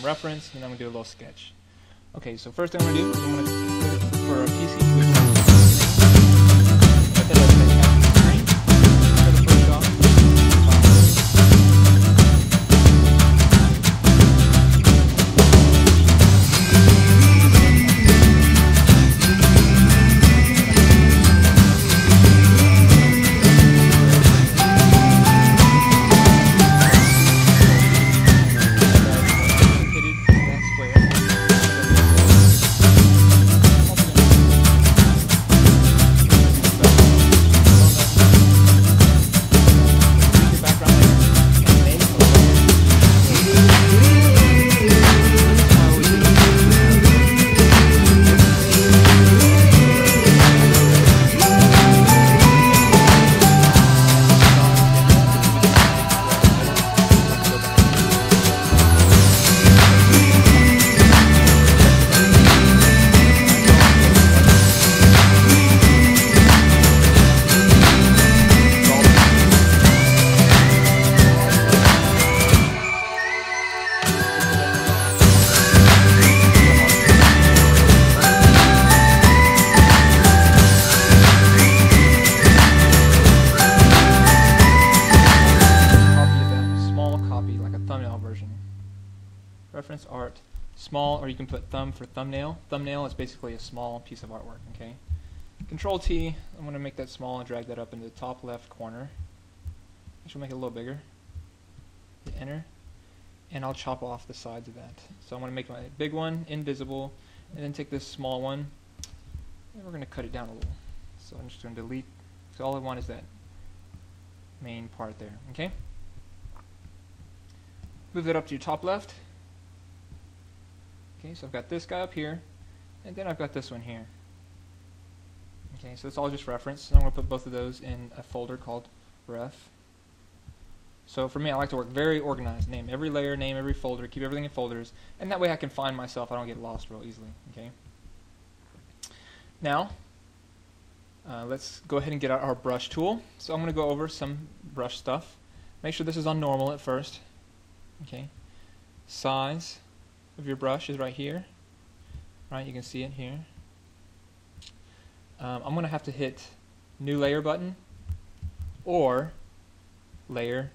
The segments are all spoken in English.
reference, and then I'm going to do a little sketch. Okay, so first thing I'm going to do is I'm going to put it for a PC, which reference art, small, or you can put thumb for thumbnail. Thumbnail is basically a small piece of artwork, okay? Control T, I'm going to make that small and drag that up into the top left corner. Actually make it a little bigger. Hit enter, and I'll chop off the sides of that. So I'm going to make my big one invisible, and then take this small one, and we're going to cut it down a little. So I'm just going to delete, so all I want is that main part there, okay? Move that up to your top left. Okay, so I've got this guy up here, and then I've got this one here. Okay, so it's all just reference. I'm going to put both of those in a folder called ref. So for me, I like to work very organized. Name every layer, name every folder, keep everything in folders, and that way I can find myself. I don't get lost real easily. Okay. Now, let's go ahead and get out our brush tool. So I'm going to go over some brush stuff. Make sure this is on normal at first. Okay. Size of your brush is right here. Right, you can see it here. I'm going to have to hit new layer button or layer,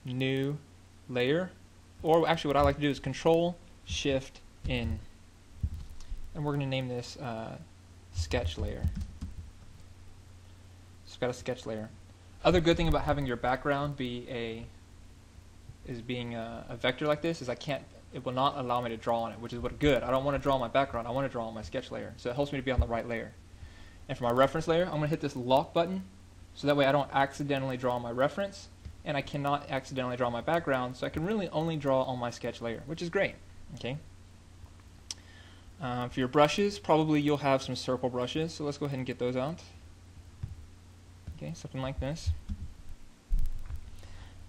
new layer, or actually what I like to do is Control Shift in, and we're going to name this sketch layer. So it's got a sketch layer. Other good thing about having your background be a vector like this is it will not allow me to draw on it, which is what good. I don't want to draw on my background, I want to draw on my sketch layer. So it helps me to be on the right layer. And for my reference layer, I'm going to hit this lock button, so that way I don't accidentally draw on my reference, and I cannot accidentally draw my background, so I can really only draw on my sketch layer, which is great. Okay. For your brushes, probably you'll have some circle brushes, so let's go ahead and get those out. Okay, something like this.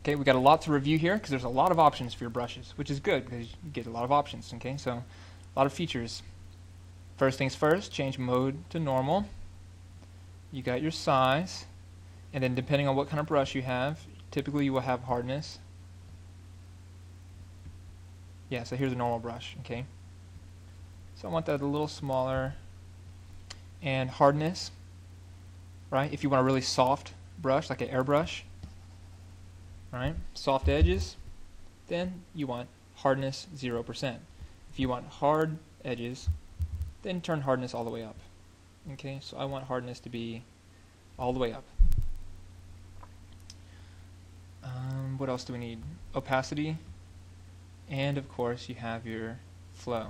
Okay, we got a lot to review here because there's a lot of options for your brushes, which is good because you get a lot of options. Okay, so a lot of features. First things first, change mode to normal. You got your size, and then depending on what kind of brush you have, typically you will have hardness. Yeah, so here's a normal brush. Okay, so I want that a little smaller. And hardness, right? If you want a really soft brush, like an airbrush. Right? Soft edges, then you want hardness 0%. If you want hard edges, then turn hardness all the way up. Okay, so I want hardness to be all the way up. What else do we need? Opacity, and of course you have your flow.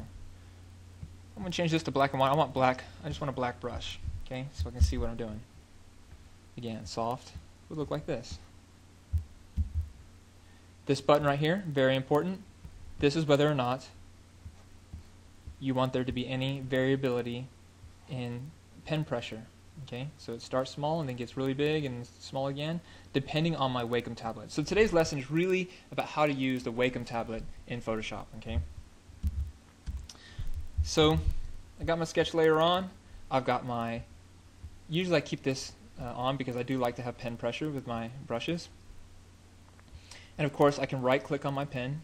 I'm going to change this to black and white. I want black. I just want a black brush. Okay, so I can see what I'm doing. Again, soft would look like this. This button right here, very important. This is whether or not you want there to be any variability in pen pressure. Okay, so it starts small and then gets really big and small again, depending on my Wacom tablet. So today's lesson is really about how to use the Wacom tablet in Photoshop. Okay. So I got my sketch layer on. I've got my. Usually I keep this on because I do like to have pen pressure with my brushes. And of course I can right click on my pen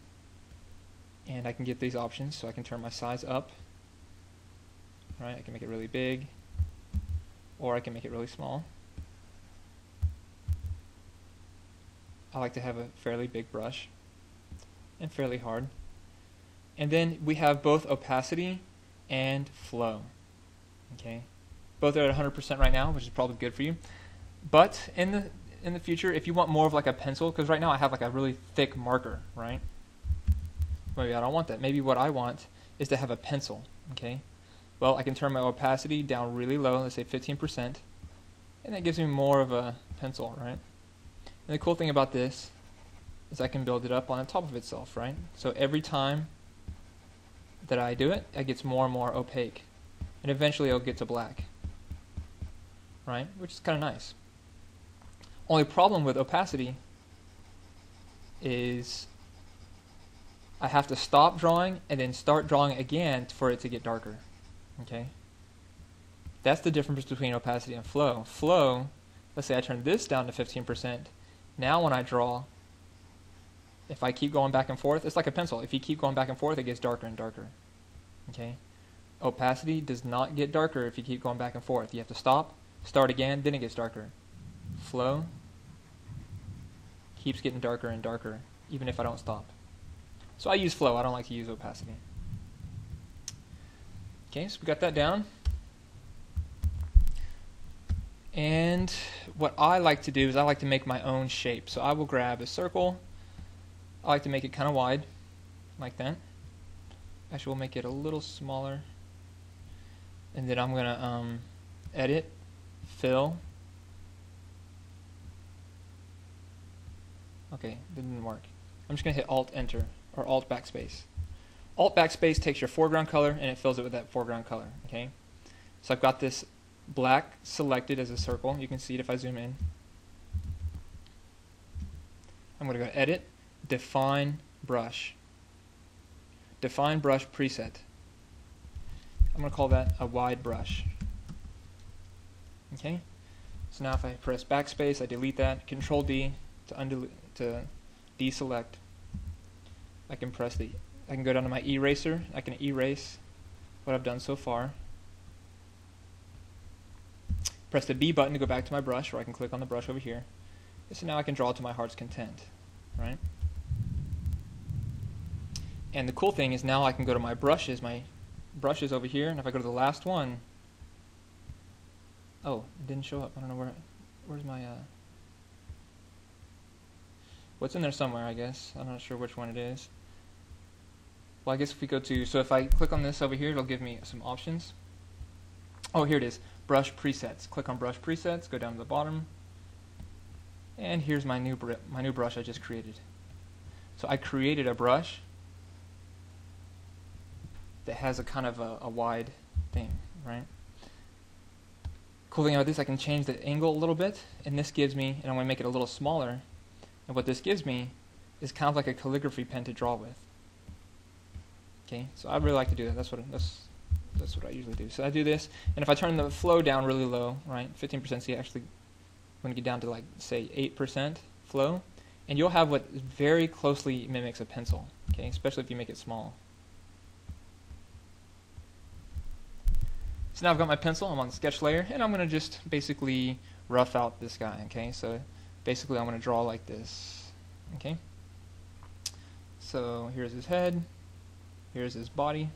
And I can get these options, so I can turn my size up. Right, I can make it really big, or I can make it really small. I like to have a fairly big brush and fairly hard. And then we have both opacity and flow. Okay, both are at 100% right now, which is probably good for you. But in the future, if you want more of like a pencil, because right now I have like a really thick marker, right? Maybe I don't want that. Maybe what I want is to have a pencil. Okay, well, I can turn my opacity down really low, let's say 15%, and that gives me more of a pencil, right? And the cool thing about this is I can build it up on top of itself, right? So every time that I do it, it gets more and more opaque, and eventually it'll get to black, right? Which is kind of nice. Only problem with opacity is I have to stop drawing and then start drawing again for it to get darker. Okay? That's the difference between opacity and flow. Flow, let's say I turn this down to 15%. Now when I draw, if I keep going back and forth, it's like a pencil. If you keep going back and forth, it gets darker and darker. Okay? Opacity does not get darker if you keep going back and forth. You have to stop, start again, then it gets darker. Flow keeps getting darker and darker, even if I don't stop. So I use flow. I don't like to use opacity. Okay, so we got that down. And what I like to do is I like to make my own shape. So I will grab a circle. I like to make it kind of wide, like that. Actually, we'll make it a little smaller. And then I'm going to edit, fill. Okay, that didn't work. I'm just going to hit Alt-Enter, or Alt-Backspace. Alt-Backspace takes your foreground color and it fills it with that foreground color. Okay, so I've got this black selected as a circle. You can see it if I zoom in. I'm going to go Edit, Define Brush. Define Brush Preset. I'm going to call that a wide brush. Okay, so now if I press Backspace, I delete that. Control D to deselect. I can go down to my eraser. I can erase what I've done so far. Press the B button to go back to my brush, or I can click on the brush over here. So now I can draw to my heart's content, right? And the cool thing is now I can go to my brushes over here, and if I go to the last one, oh, it didn't show up. I don't know where's my what's in there somewhere, I guess. I'm not sure which one it is. Well, I guess if we go to, so if I click on this over here, it'll give me some options. Oh, here it is, brush presets. Click on brush presets, go down to the bottom, and here's my new brush I just created. So I created a brush that has a kind of a wide thing, right? Cool thing about this, I can change the angle a little bit, and this gives me, and I'm going to make it a little smaller, and what this gives me is kind of like a calligraphy pen to draw with. Okay, so I really like to do that. That's what I usually do. So I do this, and if I turn the flow down really low, right, 15%, see actually when you get down to like say 8% flow, and you'll have what very closely mimics a pencil. Okay, especially if you make it small. So now I've got my pencil. I'm on the sketch layer, and I'm going to just basically rough out this guy. Okay, so basically I'm going to draw like this. Okay, so here's his head. Here's his body,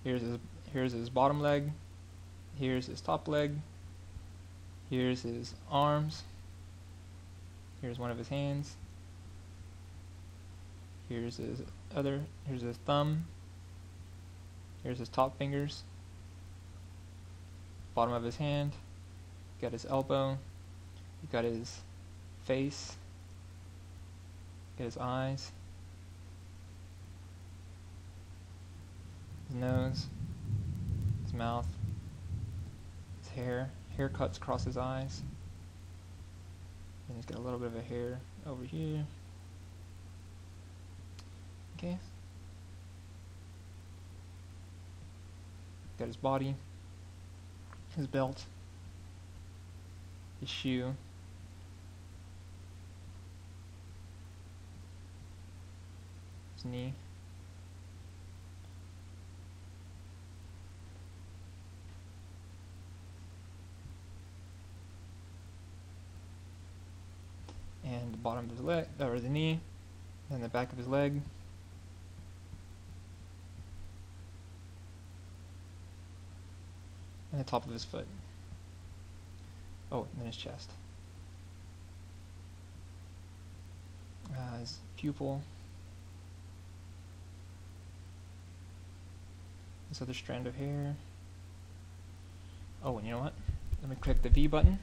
here's his bottom leg, here's his top leg, here's his arms, here's one of his hands, here's his thumb, here's his top fingers, bottom of his hand, got his elbow, you got his face, got his eyes, his nose, his mouth, his hair cuts across his eyes, and he's got a little bit of a hair over here. Okay. Got his body, his belt, his shoe, his knee, the bottom of his leg, or the knee, then the back of his leg. And the top of his foot. Oh, and then his chest. His pupil. This other strand of hair. Oh, and you know what? Let me click the V button.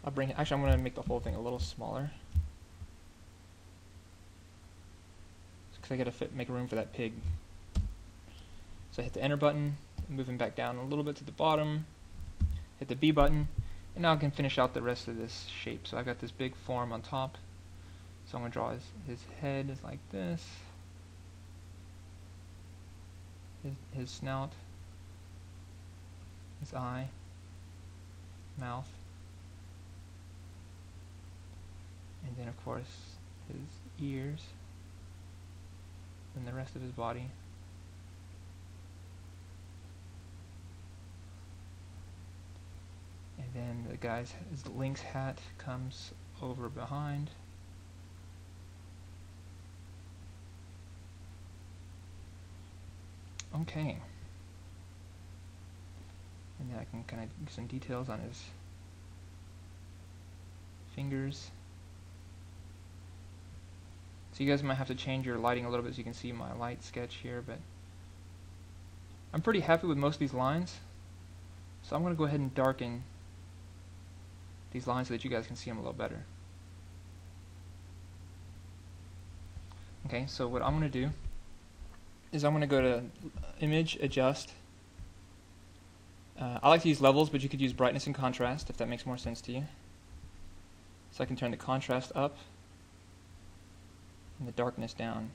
Actually, I'm going to make the whole thing a little smaller. Because I got to make room for that pig. So I hit the enter button, move him back down a little bit to the bottom, hit the B button, and now I can finish out the rest of this shape. So I've got this big form on top. So I'm going to draw his head is like this. His snout, his eye, mouth, and then of course his ears, and the rest of his body. And then his Link's hat comes over behind. Okay. And then I can kind of give some details on his fingers. So you guys might have to change your lighting a little bit so you can see my light sketch here, but I'm pretty happy with most of these lines. So I'm going to go ahead and darken these lines so that you guys can see them a little better. Okay, so what I'm going to do is I'm going to go to Image, Adjust. I like to use levels, but you could use brightness and contrast if that makes more sense to you. So I can turn the contrast up and the darkness down.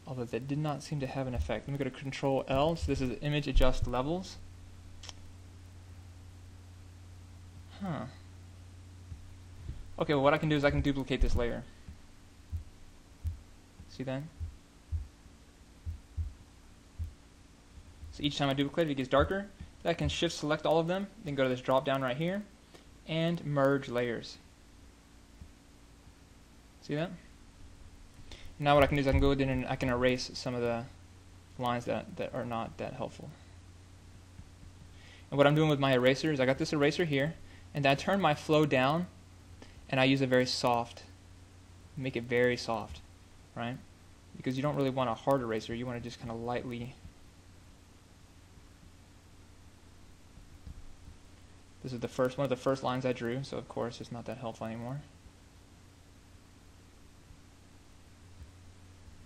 Although that did not seem to have an effect. Let me go to Control L. So this is Image, Adjust, Levels. Huh. Okay, well what I can do is I can duplicate this layer. See that? So each time I duplicate it, it gets darker. I can shift select all of them, then go to this drop down right here, and merge layers. See that? Now what I can do is I can go in and I can erase some of the lines that are not that helpful. And what I'm doing with my eraser is I got this eraser here, and then I turn my flow down, and I use a very soft, make it very soft, right? Because you don't really want a hard eraser, you want to just kind of lightly. This is the first one of the first lines I drew, so of course it's not that helpful anymore.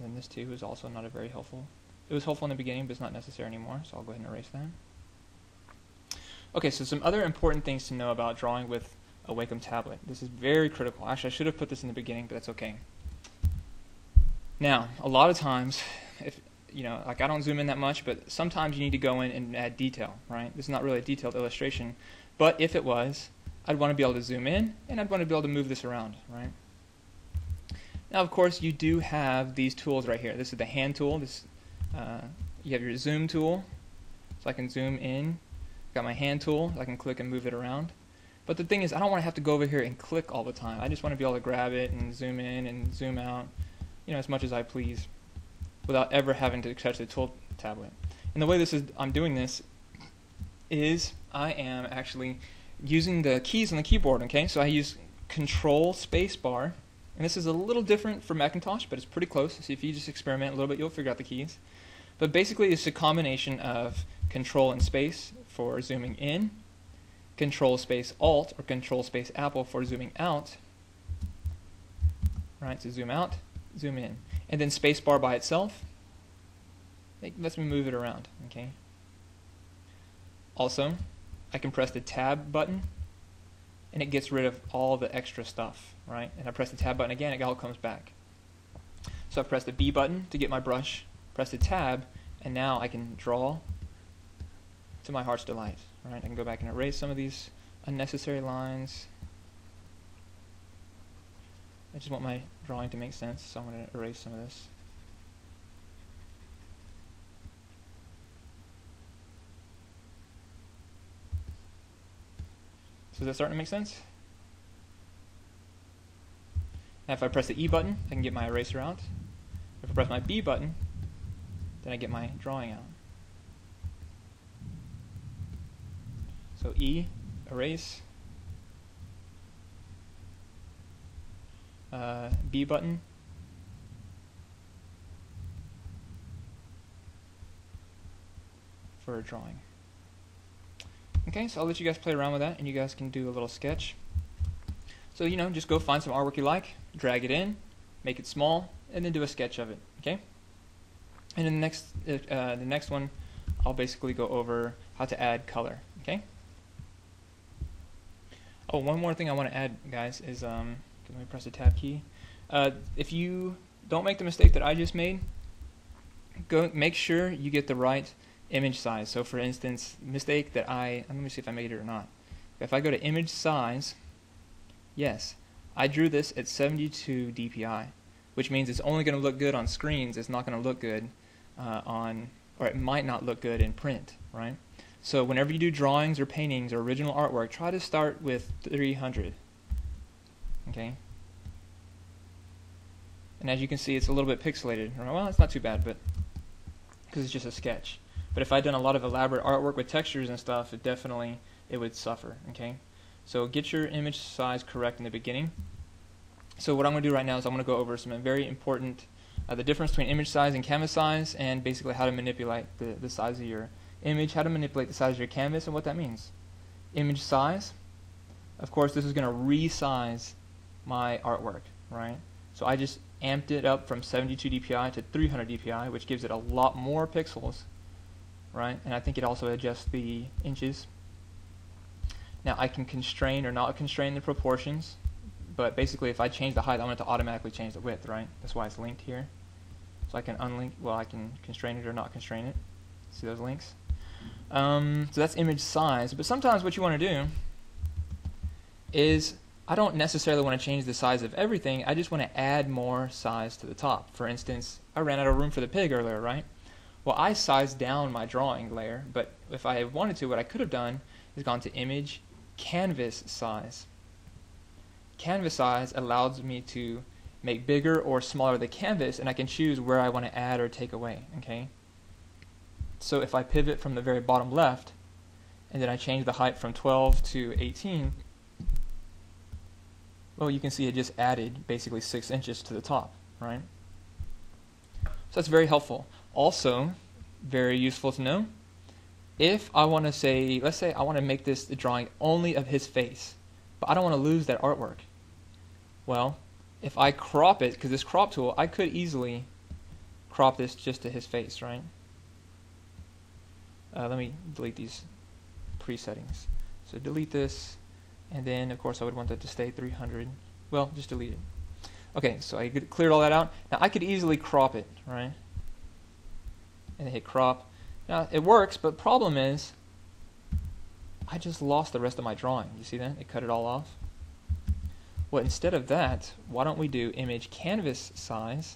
And this too is also not a very helpful. It was helpful in the beginning, but it's not necessary anymore, so I'll go ahead and erase that. Okay, so some other important things to know about drawing with a Wacom tablet. This is very critical. Actually, I should have put this in the beginning, but that's okay. Now, a lot of times, if like I don't zoom in that much, but sometimes you need to go in and add detail, right? This is not really a detailed illustration, but if it was, I'd want to be able to zoom in, and I'd want to be able to move this around, right? Now, of course, you do have these tools right here. This is the hand tool. You have your zoom tool, so I can zoom in. Got my hand tool, so I can click and move it around. But the thing is, I don't want to have to go over here and click all the time. I just want to be able to grab it and zoom in and zoom out, as much as I please, without ever having to touch the tool tablet. And the way I'm doing this is I am actually using the keys on the keyboard. Okay, so I use Control Space Bar, and this is a little different for Macintosh, but it's pretty close. So if you just experiment a little bit, you'll figure out the keys. But basically, it's a combination of Control and Space for zooming in, Control Space Alt or Control Space Apple for zooming out. Right, so zoom out, zoom in, and then space bar by itself. It lets me move it around. Okay. Also, I can press the Tab button, and it gets rid of all the extra stuff. Right, and I press the Tab button again, it all comes back. So I press the B button to get my brush, press the Tab, and now I can draw to my heart's delight. Right, I can go back and erase some of these unnecessary lines. I just want my drawing to make sense, so I'm going to erase some of this. So Does that start to make sense? Now if I press the E button, I can get my eraser out. If I press my B button, then I get my drawing out. So E, erase. B button. For a drawing. Okay, so I'll let you guys play around with that and you guys can do a little sketch. So, you know, just go find some artwork you like, drag it in, make it small, and then do a sketch of it, okay? And in the next one, I'll basically go over how to add color, okay? Oh, one more thing I want to add, guys, is, let me press the tab key. If you don't make the mistake that I just made, go make sure you get the right image size. So for instance, mistake that let me see if I made it or not. If I go to image size, yes, I drew this at 72 dpi, which means it's only going to look good on screens. It's not going to look good or it might not look good in print, right? So whenever you do drawings or paintings or original artwork, try to start with 300, okay? And as you can see, it's a little bit pixelated. Well, it's not too bad, but because it's just a sketch. But if I'd done a lot of elaborate artwork with textures and stuff, it would suffer, okay? So get your image size correct in the beginning. So what I'm going to do right now is I'm going to go over some very important, the difference between image size and canvas size, and basically how to manipulate the size of your image, how to manipulate the size of your canvas, and what that means. Image size, of course, this is going to resize my artwork, right? So I just amped it up from 72 dpi to 300 dpi, which gives it a lot more pixels, right? And I think it also adjusts the inches. Now I can constrain or not constrain the proportions, but basically if I change the height, I want it to automatically change the width, right? That's why it's linked here. So I can I can constrain it or not constrain it. See those links? So that's image size, but sometimes what you want to do is, I don't necessarily want to change the size of everything, I just want to add more size to the top. For instance, I ran out of room for the pig earlier, right? Well, I sized down my drawing layer, but if I wanted to, what I could have done is gone to image, canvas size. Canvas size allows me to make bigger or smaller the canvas, and I can choose where I want to add or take away, okay? So if I pivot from the very bottom left, and then I change the height from 12 to 18, well, you can see it just added basically 6 inches to the top, right? So that's very helpful. Also, very useful to know, if I want to say, let's say I want to make this the drawing only of his face, but I don't want to lose that artwork. Well, if I crop it, because this crop tool, I could easily crop this just to his face, right? Let me delete these presettings. So delete this, and then of course I would want that to stay 300. Well, just delete it. Okay, so I cleared all that out. Now I could easily crop it, right? And hit crop. Now it works, but problem is I just lost the rest of my drawing. You see that? It cut it all off. Well, instead of that, why don't we do image canvas size?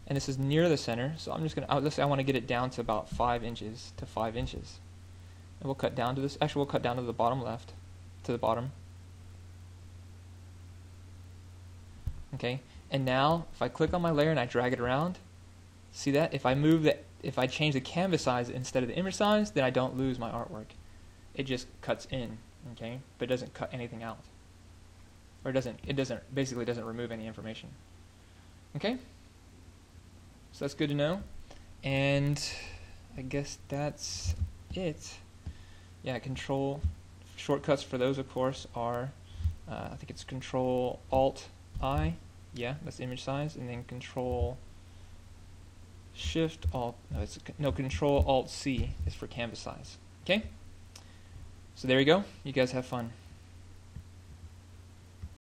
And this is near the center, so I'm just going to, let's say I want to get it down to about 5 inches to 5 inches. And we'll cut down to this, actually we'll cut down to the bottom left, to the bottom. Okay, and now if I click on my layer and I drag it around, see that? If I change the canvas size instead of the image size, then I don't lose my artwork. It just cuts in, okay? But it doesn't cut anything out. Or basically doesn't remove any information. Okay? So that's good to know. And I guess that's it. Yeah, control shortcuts for those, of course, are I think it's Control Alt I. Yeah, that's image size, and then Control Shift Alt. No, Control Alt C is for canvas size. Okay. So there you go. You guys have fun.